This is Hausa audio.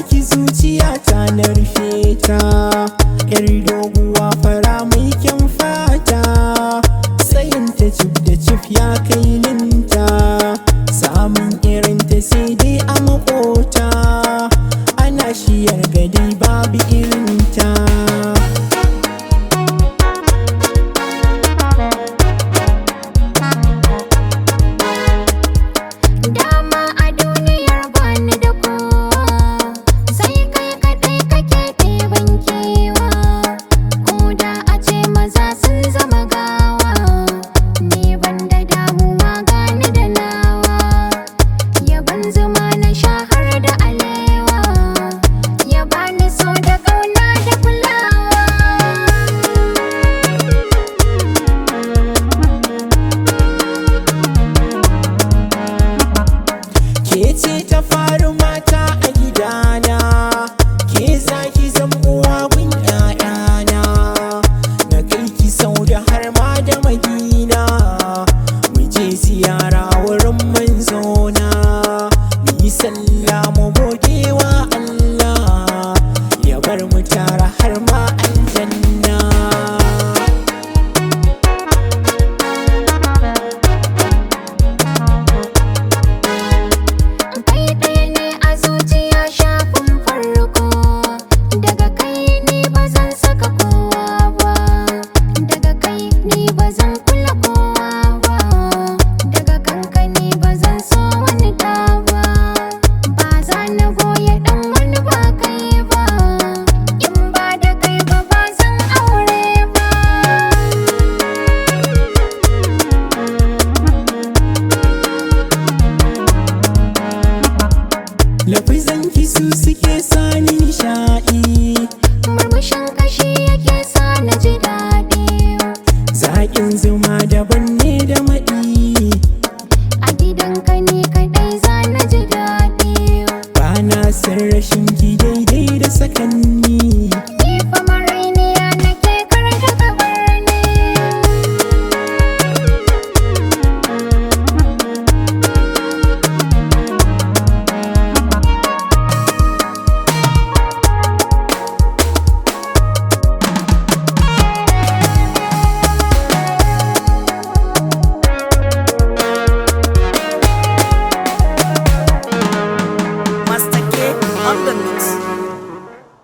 ki zuciya ta na rufe ta, yar doguwa fara mai kyan fata, tsayin ta cif da cif ya kai linta, samun irin ta sai dai a makota, ana shiyar gadi babu irin ta. Kece ta faru mata a gidana, ke zaki zam uwa gun ƴaƴana, na kai ki sau da har ma da Madina, mu je ziyara wurin manzona, mu yi sallah mu gode wa Allah, ya bar mu tara har ma aljanna. Lafizanki su suke sani nishaɗi, murmushin kashi yake sa na ji daɗi, zaƙin zuma daban ne da maɗi, a gidanka ne kaɗai za na ji daɗi, ba na san rashin ki daidai da sakanni.